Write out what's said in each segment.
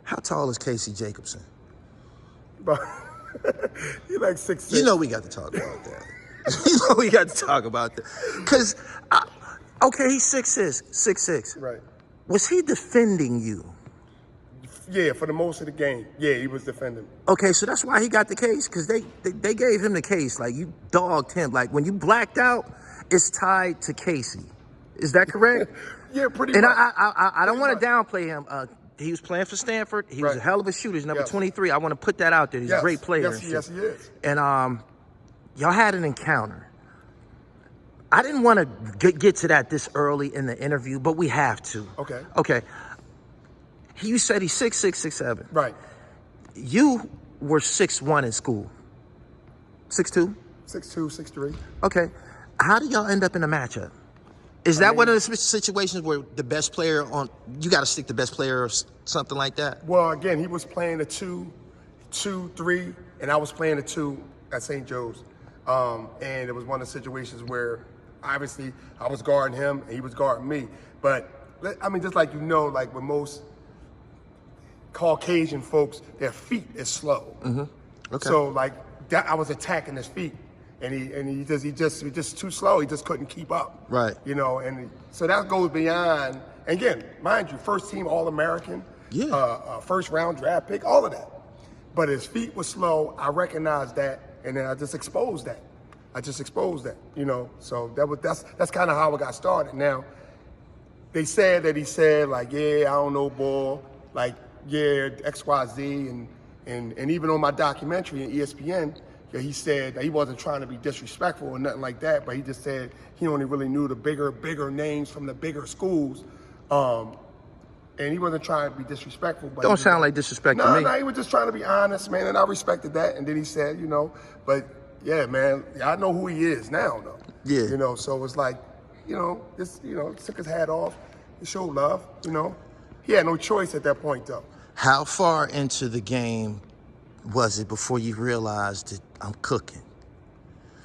How tall is Casey Jacobson? But he like 6'6". You know we got to talk about that. You know we got to talk about that. Because, okay, he's 6'6". Right. Was he defending you? Yeah, for the most of the game. Yeah, he was defending. Okay, so that's why he got the case, because they gave him the case. Like, you dogged him. Like, when you blacked out, it's tied to Casey. Is that correct? Yeah, pretty and much. I don't want to downplay him. He was playing for Stanford. He was a hell of a shooter. He's number 23. I want to put that out there. He's a great player. Yes, he is. And y'all had an encounter. I didn't want to get to that this early in the interview, but we have to. Okay. You said he's 6'6", 6'7". Right. You were 6'1" in school. 6'2"? 6'2", 6'3". Okay. How did y'all end up in a matchup? Is that one of the situations where the best player you got to stick the best player or something like that? Well, again, he was playing a 2-3, and I was playing a 2 at St. Joe's. And it was one of the situations where, obviously, I was guarding him and he was guarding me. But, I mean, just like like with most Caucasian folks, their feet is slow. Mm-hmm. Okay. So, like, that, I was attacking his feet. And he just too slow. He just couldn't keep up. Right. And so that goes beyond. And again, mind you, first team All-American, first round draft pick, all of that. But his feet were slow. I recognized that, and then I just exposed that. So that's kind of how it got started. Now, they said that he said like, yeah, I don't know ball, like yeah, X, Y, Z, and even on my documentary on ESPN. Yeah, he said that he wasn't trying to be disrespectful or nothing like that, but he just said he only really knew the bigger names from the bigger schools, and he wasn't trying to be disrespectful. But don't sound like disrespect to me. No, he was just trying to be honest, man, and I respected that. And then he said, but yeah, man, I know who he is now, though. Yeah. So it's like, took his hat off, he showed love, He had no choice at that point, though. How far into the game was it before you realized that I'm cooking?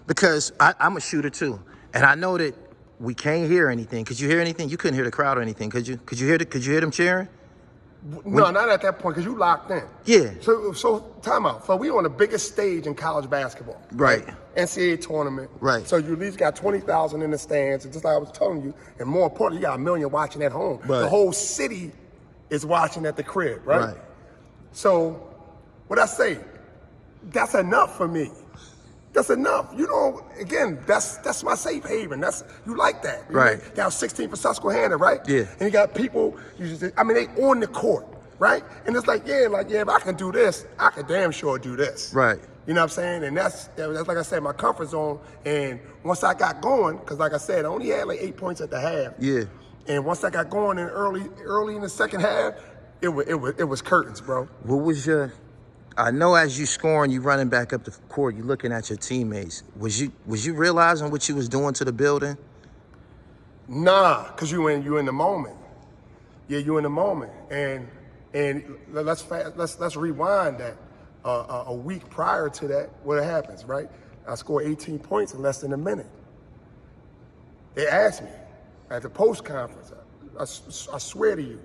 Because I'm a shooter too, and I know that we can't hear anything. Could you hear anything? You couldn't hear the crowd or anything, could you? Could you hear them cheering? No, not at that point, because you locked in. Yeah. So time out. So we on the biggest stage in college basketball. Right. NCAA tournament. Right. So you at least got 20,000 in the stands, and just like I was telling you, and more importantly, you got 1 million watching at home. Right. The whole city is watching at the crib, right? So what I say, that's enough for me. That's enough. Again, that's my safe haven. You like that. Right. You got 16 for Susquehanna, right? Yeah. And you got people, they on the court, right? And it's like, if I can do this, I can damn sure do this. Right. You know what I'm saying? And that's like I said, my comfort zone. And once I got going, because like I said, I only had like 8 points at the half. Yeah. And once I got going in early in the second half, it was curtains, bro. What was I know as you scoring, you running back up the court, you looking at your teammates. Was you realizing what you was doing to the building? Nah, because you in the moment. Yeah, you in the moment. And let's rewind that. A week prior to that, what happens, right? I scored 18 points in less than a minute. They asked me at the post conference. I swear to you,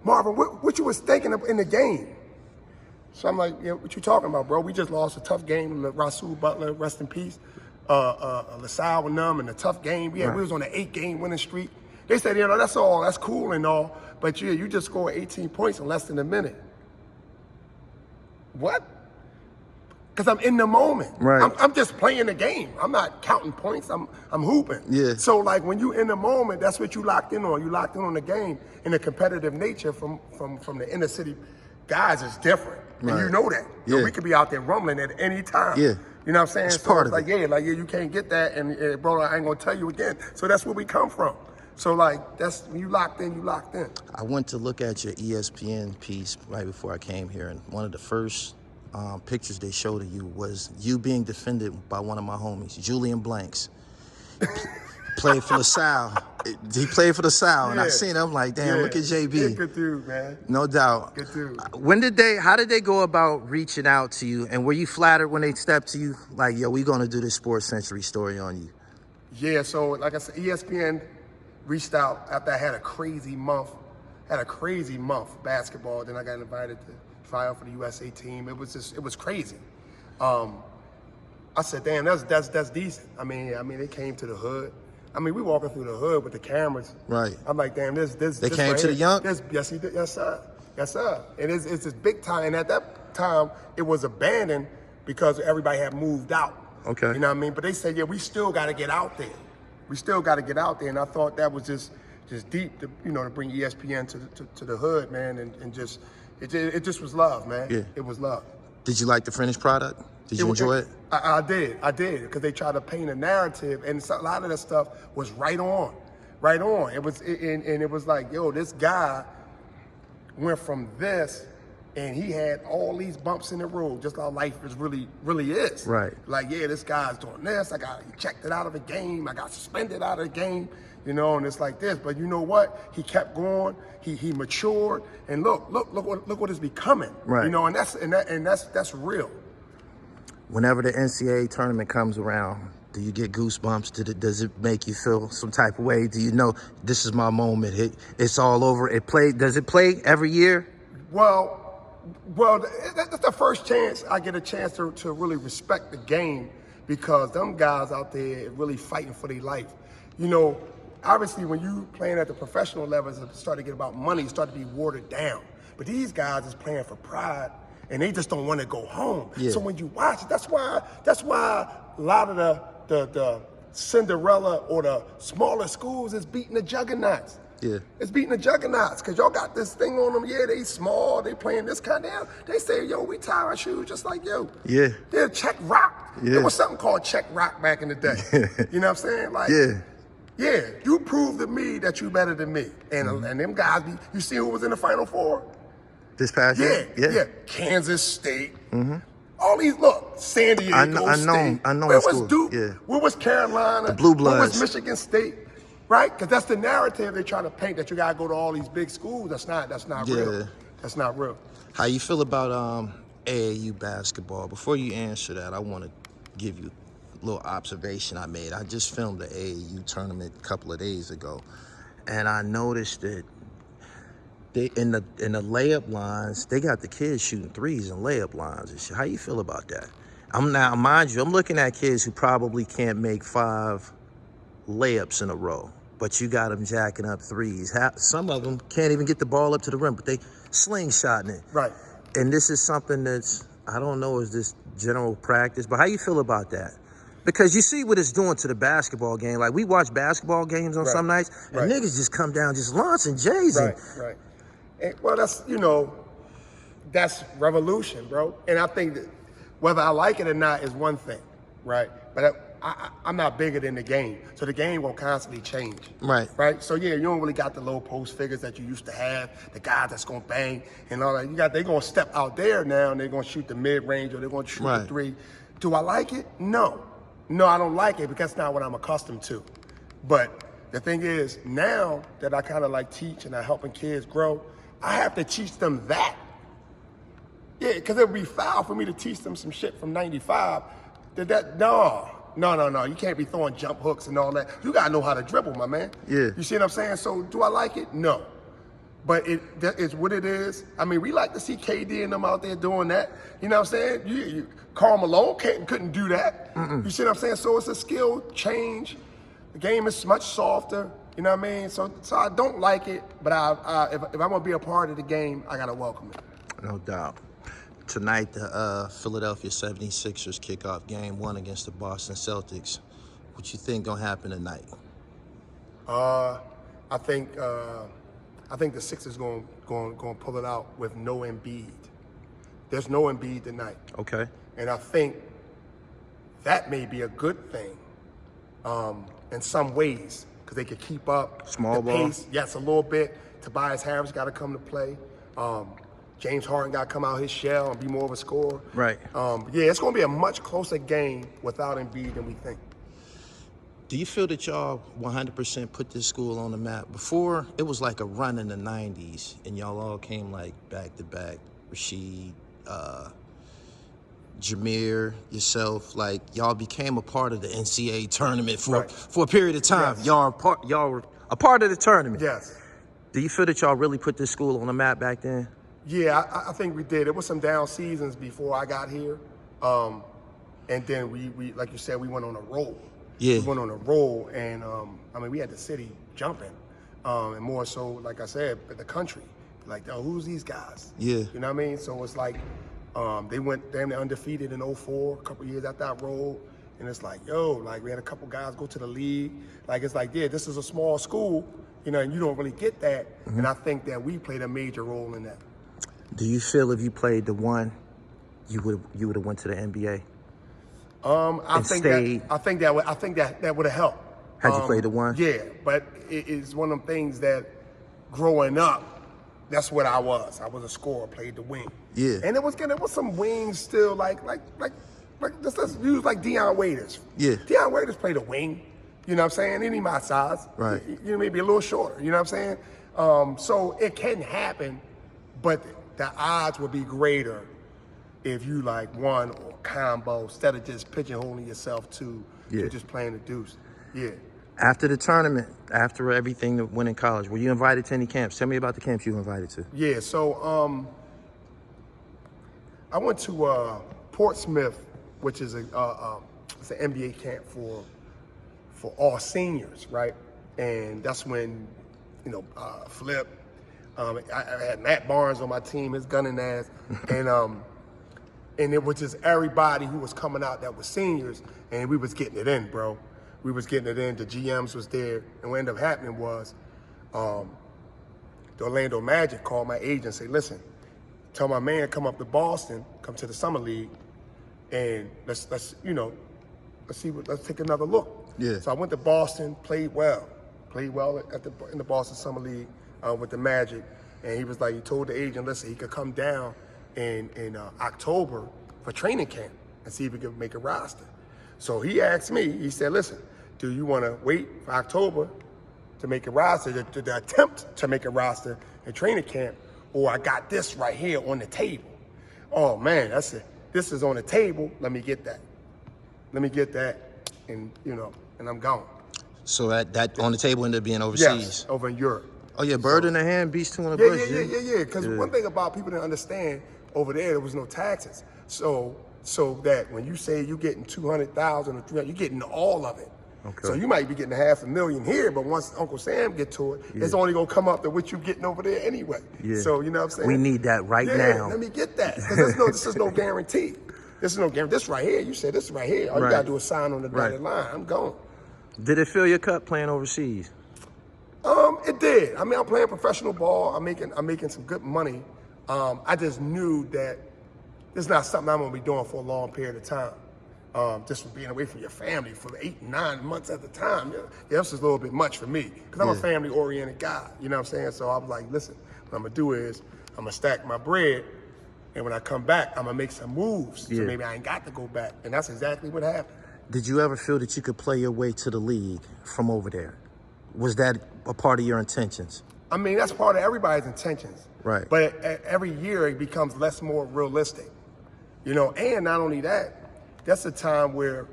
Marvin, what you was thinking of in the game? So I'm like, what you talking about, bro? We just lost a tough game. Rasul Butler, rest in peace. LaSalle and them in a tough game. We was on an 8-game winning streak. They said, that's cool and all, but you just scored 18 points in less than a minute. What? Because I'm in the moment. Right. I'm just playing the game. I'm not counting points. I'm hooping. Yeah. So like when you in the moment, that's what you locked in on. You locked in on the game, and the competitive nature from the inner city guys is different. Right. And you know that. Yeah. We could be out there rumbling at any time. Yeah. You know what I'm saying? It's part of it. You can't get that, and bro, I ain't gonna tell you again. So that's where we come from. So like that's when you locked in, you locked in. I went to look at your ESPN piece right before I came here, and one of the first pictures they showed of you was you being defended by one of my homies, Julian Blanks. Played for LaSalle. He played for LaSalle, and I seen him. I'm like, damn, look at JB. Yeah, good dude, man. No doubt. Good dude. How did they go about reaching out to you? And were you flattered when they stepped to you? Like, yo, we gonna do this Sports Century story on you. Yeah, so like I said, ESPN reached out after I had a crazy month Had a crazy month basketball. Then I got invited to try out for the USA team. It was crazy. I said, damn, that's decent. I mean, they came to the hood. I mean, we walking through the hood with the cameras. Right. I'm like, damn, this. They came right to the young? Yes, he did. Yes, sir. Yes, sir. And it's this big time. And at that time, it was abandoned because everybody had moved out. Okay. You know what I mean? But they said, yeah, we still got to get out there. We still got to get out there. And I thought that was just deep to, to bring ESPN to the hood, man. And just, it just was love, man. Yeah. It was love. Did you like the finished product? Did you enjoy it? I did, because they tried to paint a narrative, and a lot of that stuff was right on. It was like, yo, this guy went from this, and he had all these bumps in the road, just how life really is. Right. Like, yeah, this guy's doing this. He checked it out of the game. I got suspended out of the game. And it's like this. But you know what? He kept going. He matured, and look what it's becoming. Right. And that's real. Whenever the NCAA tournament comes around, do you get goosebumps? Does it make you feel some type of way? Do you know this is my moment? It's all over. Does it play every year? Well, that's the first chance I get a chance to really respect the game, because them guys out there are really fighting for their life. Obviously when you playing at the professional level, it start to get about money, it start to be watered down. But these guys is playing for pride, and they just don't want to go home. Yeah. So when you watch it, that's why a lot of the Cinderella or the smaller schools is beating the juggernauts. Yeah. It's beating the juggernauts, because y'all got this thing on them. Yeah, they small, they playing this kind of, they say, yo, we tie our shoes just like you. Yeah. They're check rock. Yeah. There was something called check rock back in the day. You know what I'm saying? Like, yeah, you prove to me that you better than me. And them guys, you see who was in the Final Four? This past year? Yeah. Kansas State. All these, San Diego State. I know Where in was school. Duke? Yeah. Where was Carolina? The Blue Bloods. Where was Michigan State? Right? Because that's the narrative they try to paint, that you got to go to all these big schools. That's not real. That's not real. How you feel about AAU basketball? Before you answer that, I want to give you a little observation I made. I just filmed the AAU tournament a couple of days ago, and I noticed that they in the layup lines, they got the kids shooting threes in layup lines and shit. How you feel about that? Mind you, I'm looking at kids who probably can't make 5 layups in a row, but you got them jacking up threes. Some of them can't even get the ball up to the rim, but they slingshotting it. Right. And this is something that's, I don't know, is this general practice, but how you feel about that? Because you see what it's doing to the basketball game. Like, we watch basketball games on some nights, and niggas just come down just launching J's. Right. And, well, that's revolution, bro. And I think that whether I like it or not is one thing, right? But I'm not bigger than the game, so the game will constantly change. Right. So yeah, you don't really got the low post figures that you used to have, the guys that's gonna bang and all that. They're gonna step out there now, and they're gonna shoot the mid range, or they're gonna shoot the three. Do I like it? No, I don't like it, because that's not what I'm accustomed to. But the thing is, now that I kind of like teach and I'm helping kids grow, I have to teach them that. Yeah, because it would be foul for me to teach them some shit from '95. No, you can't be throwing jump hooks and all that. You gotta know how to dribble, my man. Yeah. You see what I'm saying? So do I like it? No. But it's what it is. I mean, we like to see KD and them out there doing that. You know what I'm saying? Karl Malone couldn't do that. You see what I'm saying? So it's a skill change. The game is much softer. You know what I mean? So I don't like it, but if I'm gonna be a part of the game, I gotta welcome it. No doubt. Tonight, the Philadelphia 76ers kick off Game 1 against the Boston Celtics. What you think gonna happen tonight? I think the Sixers going pull it out with no Embiid. There's no Embiid tonight. Okay. And I think that may be a good thing in some ways, because they could keep up Small the ball. pace. Yes, a little bit. Tobias Harris got to come to play. James Harden got to come out his shell and be more of a scorer. Right. Yeah, it's going to be a much closer game without Embiid than we think. Do you feel that y'all 100% put this school on the map? Before, it was like a run in the 90s, and y'all all came like back-to-back. Rasheed, Jameer, yourself, like y'all became a part of the NCAA tournament for a period of time. Yes. Y'all were a part of the tournament. Yes. Do you feel that y'all really put this school on the map back then? Yeah, I think we did. It was some down seasons before I got here. And then we like you said, we went on a roll. Yeah. We went on a roll, and I mean, we had the city jumping, and more so, like I said, the country. Like, oh, who's these guys? Yeah. You know what I mean? So it's like they went damn near undefeated in 04, a couple years after I rolled, and it's like, yo, like we had a couple guys go to the league. Like it's like, yeah, this is a small school, you know, and you don't really get that. And I think that we played a major role in that. Do you feel if you played the one, you would have went to the NBA? I think that would have helped. Had you played the one? Yeah, but it's one of them things that growing up, that's what I was. I was a scorer, played the wing. Yeah. And there was some wings still like let's use like Deion Waiters. Yeah. Deion Waiters played a wing. You know what I'm saying? Any my size. Right. You know, maybe a little shorter. You know what I'm saying? So it can happen, but the odds would be greater if you like one or combo instead of just pigeonholing yourself to just playing the deuce. Yeah. After the tournament, after everything that went in college, were you invited to any camps? Tell me about the camps you were invited to. Yeah, so I went to Portsmouth, which is it's an NBA camp for all seniors, right? And that's when, you know, Flip, I had Matt Barnes on my team, his gunning ass, and it was just everybody who was coming out that was seniors, and we was getting it in, bro. We was getting it in. The GMs was there, and what ended up happening was, the Orlando Magic called my agent and say, "Listen, tell my man come up to Boston, come to the summer league, and let's take another look." Yeah. So I went to Boston, played well in the Boston Summer League with the Magic, and he was like, he told the agent, listen, he could come down in October for training camp and see if he could make a roster. So he asked me, he said, listen, do you want to wait for October to make a roster, to attempt to make a roster in training camp, or I got this right here on the table? Oh man, that's it. This is on the table. Let me get that. And and I'm gone. So that on the table ended up being overseas? Yes, over in Europe. Oh yeah, bird in the hand, beast two in the bush. Yeah. Because one thing about people didn't understand, over there was no taxes. So that when you say you're getting 200,000 or 300, you're getting all of it. Okay. So you might be getting $500,000 here, but once Uncle Sam get to it, it's only gonna come up to what you getting over there anyway. Yeah. So you know what I'm saying? We need that right now. Let me get that. Because this is no guarantee. This is no guarantee. This right here, you said this right here. All you gotta do is sign on the dotted line. I'm gone. Did it fill your cup playing overseas? It did. I mean, I'm playing professional ball. I'm making some good money. I just knew that this is not something I'm gonna be doing for a long period of time. Just from being away from your family for 8, 9 months at the time. Yeah, this is a little bit much for me because I'm a family-oriented guy. You know what I'm saying? So I was like, listen, what I'm gonna do is I'm gonna stack my bread, and when I come back, I'm gonna make some moves. So maybe I ain't got to go back, and that's exactly what happened. Did you ever feel that you could play your way to the league from over there? Was that a part of your intentions? I mean, that's part of everybody's intentions. Right. But every year it becomes more realistic. You know, and not only that, that's a time where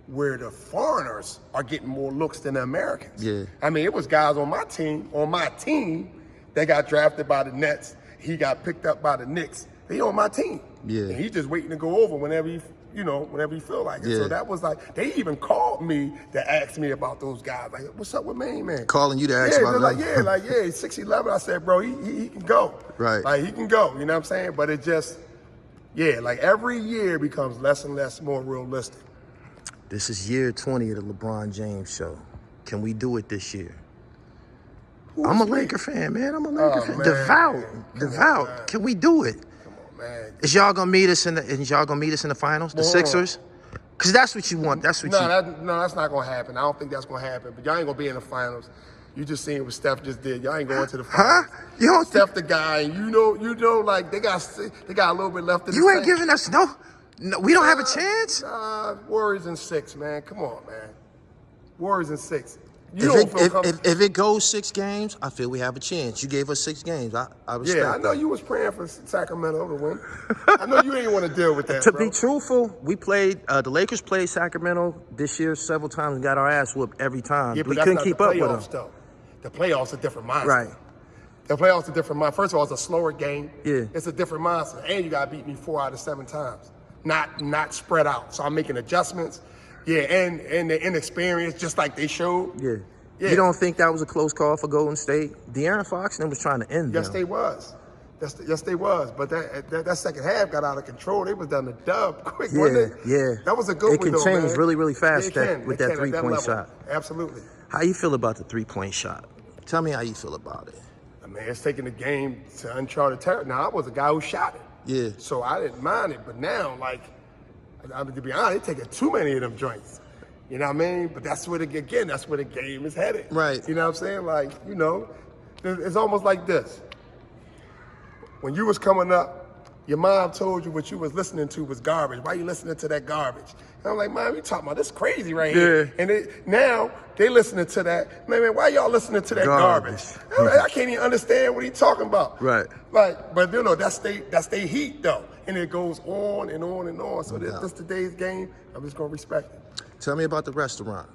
the foreigners are getting more looks than the Americans. Yeah. I mean, it was guys on my team that got drafted by the Nets. He got picked up by the Knicks. They on my team. Yeah. And he's just waiting to go over whenever you feel like it. Yeah. So that was like, they even called me to ask me about those guys. Like, what's up with Main Man? Calling you to ask about them. He's 6'11". I said, bro, he can go. Right. Like, he can go, you know what I'm saying? But it just, like every year becomes less and less more realistic. This is year 20 of the LeBron James show. Can we do it this year? I'm a Laker fan, man. I'm a Laker fan. Man. Devout. On, can we do it? Man. Is y'all gonna meet us in the finals, the Sixers? Because that's what you want. That's what No, that's not gonna happen. I don't think that's gonna happen. But y'all ain't gonna be in the finals. You just seen what Steph just did. Y'all ain't going to the finals. Huh? You don't Steph the guy, and you know, like they got a little bit left in the You ain't tank. giving us no. We don't have a chance. Warriors in 6, man. Come on, man. Warriors in 6. If it goes 6 games, I feel we have a chance. You gave us 6 games. I respect Yeah, I know you was praying for Sacramento to win. I know you ain't want to deal with that, To bro. be truthful, we played, the Lakers played Sacramento this year several times and got our ass whooped every time. Yeah, but we that's couldn't not keep the up with playoffs, them. though. The playoffs are different mindset. Right. The playoffs are different. First of all, it's a slower game. Yeah. It's a different mindset. And you got to beat me 4 out of 7 times. Not spread out. So I'm making adjustments. Yeah, and the inexperience, just like they showed. Yeah. Yeah. You don't think that was a close call for Golden State? De'Aaron Fox was trying to end them. Yes, they was. Yes, they was. But that second half got out of control. They was down the dub quick, wasn't it? Yeah. That was a good one, It can though, change man. really, really fast With that that three-point shot. Absolutely. How you feel about the three-point shot? Tell me how you feel about it. I mean, it's taking the game to uncharted territory. Now, I was a guy who shot it. Yeah. So I didn't mind it. But now, like, I mean, to be honest, they taking too many of them joints. You know what I mean? But that's where the game is headed. Right. You know what I'm saying? Like, you know, it's almost like this. When you was coming up, your mom told you what you was listening to was garbage. Why you listening to that garbage? And I'm like, Mom, you talking about this crazy right here. And now they listening to that. Man, why y'all listening to that garbage? I can't even understand what he talking about. Right. Like, but you know, that's they heat though. And it goes on and on and on. So this today's game, I'm just gonna respect it. Tell me about the restaurant.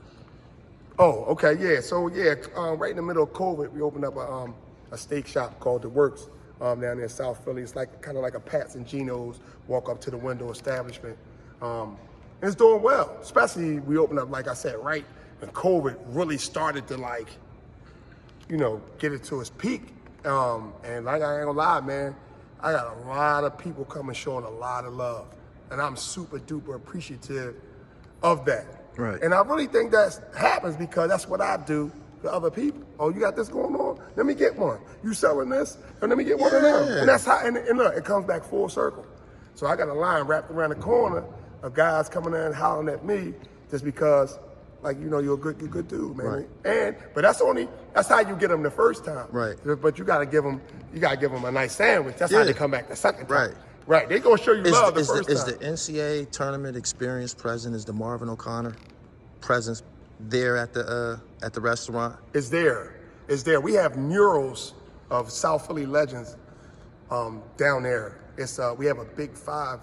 Oh, okay, yeah. So yeah, right in the middle of COVID, we opened up a steak shop called The Works down there in South Philly. It's like kind of like a Pat's and Geno's walk up to the window establishment. And it's doing well. Especially we opened up, like I said, right when COVID really started to like, you know, get it to its peak. And like I ain't gonna lie, man, I got a lot of people coming showing a lot of love, and I'm super duper appreciative of that. Right. And I really think that happens because that's what I do to other people. Oh, you got this going on? Let me get one. You selling this? And let me get one of them. And that's how, and look, it comes back full circle. So I got a line wrapped around the corner of guys coming in and hollering at me just because, like, you know, you're a good dude, man. Right. But that's how you get them the first time. Right. But you gotta give them a nice sandwich. That's how they come back the second time. Right. Right, they gonna show you love the first time. Is the NCAA tournament experience present? Is the Marvin O'Connor presence there at the restaurant? It's there. We have murals of South Philly legends down there. It's we have a Big 5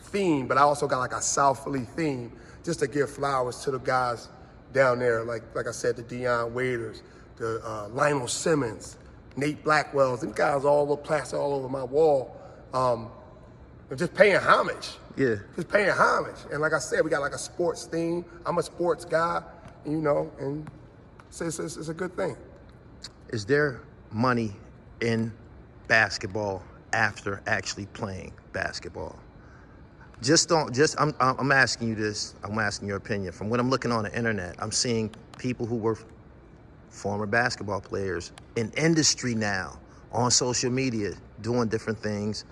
theme, but I also got like a South Philly theme just to give flowers to the guys down there. Like I said, the Deion Waiters, the Lionel Simmons, Nate Blackwells. Them guys all plastered all over my wall. Just paying homage. Yeah. Just paying homage. And like I said, we got like a sports theme. I'm a sports guy, you know, and it's a good thing. Is there money in basketball after actually playing basketball? I'm asking you this. I'm asking your opinion. From what I'm looking on the internet, I'm seeing people who were former basketball players in industry now on social media doing different things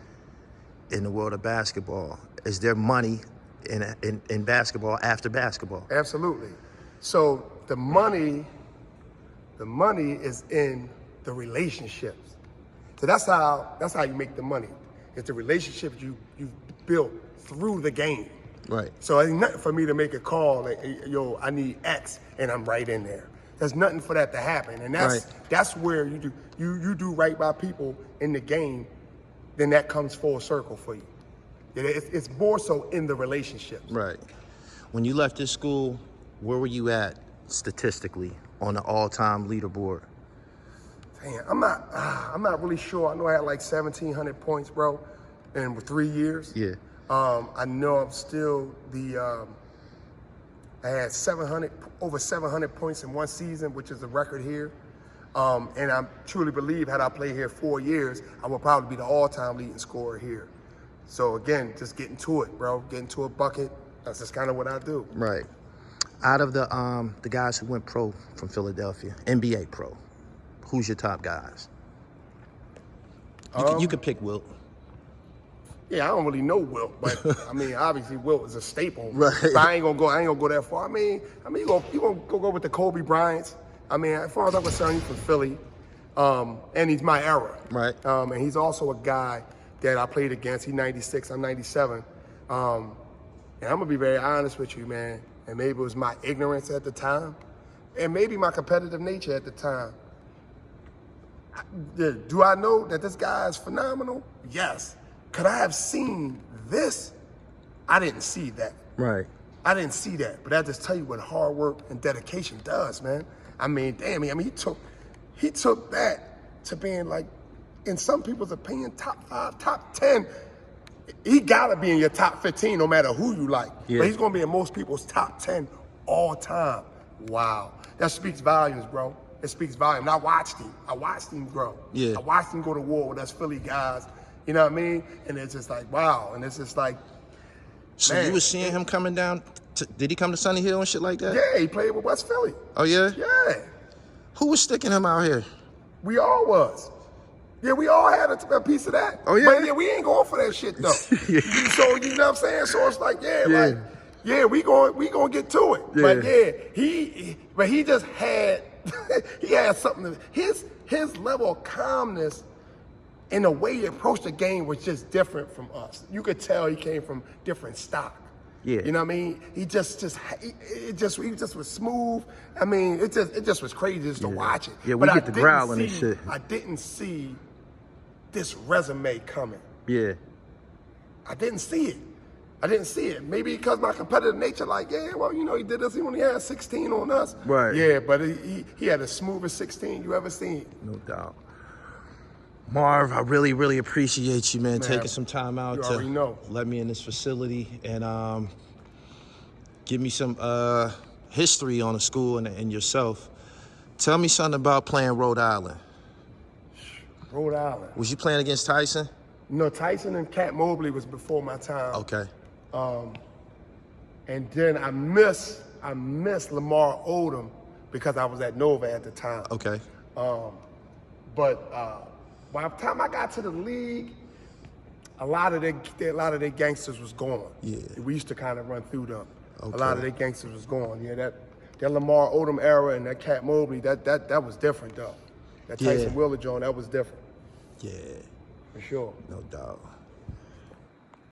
in the world of basketball. Is there money in basketball after basketball? Absolutely. So the money is in the relationships. So that's how you make the money. It's the relationships you built through the game. Right. So it's nothing for me to make a call like, hey, yo, I need X, and I'm right in there. There's nothing for that to happen, and that's where you do right by people in the game. Then that comes full circle for you. It's more so in the relationships. Right. When you left this school, where were you at statistically on the all-time leaderboard? Damn, I'm not really sure. I know I had like 1,700 points, bro, in 3 years. Yeah. I know I'm still I had over 700 points in one season, which is a record here. And I truly believe had I played here 4 years, I would probably be the all-time leading scorer here. So again, just getting to it, bro. Getting to a bucket. That's just kind of what I do. Right. Out of the guys who went pro from Philadelphia, NBA pro, who's your top guys? You could pick Wilt. Yeah, I don't really know Wilt, but I mean, obviously Wilt is a staple. Right. But I ain't gonna go that far. I mean, you gonna go with the Kobe Bryants. I mean, as far as I'm concerned, he's from Philly, and he's my era. Right. And he's also a guy that I played against. He's 96, I'm 97. And I'm gonna be very honest with you, man. And maybe it was my ignorance at the time, and maybe my competitive nature at the time. Do I know that this guy is phenomenal? Yes. Could I have seen this? I didn't see that. Right. I didn't see that. But I just tell you what hard work and dedication does, man. I mean, damn, he took that to being like in some people's opinion, top 5, top 10. He gotta be in your top 15 no matter who you like. Yeah. But he's gonna be in most people's top 10 all time. Wow. That speaks volumes, bro. It speaks volumes. And I watched him grow. Yeah. I watched him go to war with us Philly guys. You know what I mean? And it's just like, wow. And it's just like, So man, you was seeing him coming down, did he come to Sunny Hill and shit like that? yeah, he played with West Philly. Oh, yeah? Yeah. Who was sticking him out here? We all was. Yeah, we all had a piece of that. Oh, yeah? But yeah, we ain't going for that shit, though. Yeah. So, you know what I'm saying? So it's like, we gonna get to it. Yeah. But yeah, he just had, he had something, his level of calmness and the way he approached the game was just different from us. You could tell he came from different stock. Yeah. You know what I mean? He just was smooth. I mean, it just was crazy just to watch it. Yeah, we but get the growling and shit. I didn't see this resume coming. Yeah. I didn't see it. Maybe because my competitive nature, like, yeah, well, you know, he did this. He only had 16 on us. Right. Yeah, but he had the smoothest 16 you ever seen. No doubt. Marv, I really, really appreciate you, man, taking some time out to let me in this facility and give me some history on the school and yourself. Tell me something about playing Rhode Island. Rhode Island. Was you playing against Tyson? No, Tyson and Cat Mobley was before my time. Okay. And then I missed Lamar Odom because I was at Nova at the time. Okay. But by the time I got to the league, a lot of their gangsters was gone. Yeah. We used to kind of run through them. Okay. A lot of their gangsters was gone. Yeah, that Lamar Odom era and that Cat Mobley, that was different though. That Tyson Wheeler joint, that was different. Yeah. For sure. No doubt.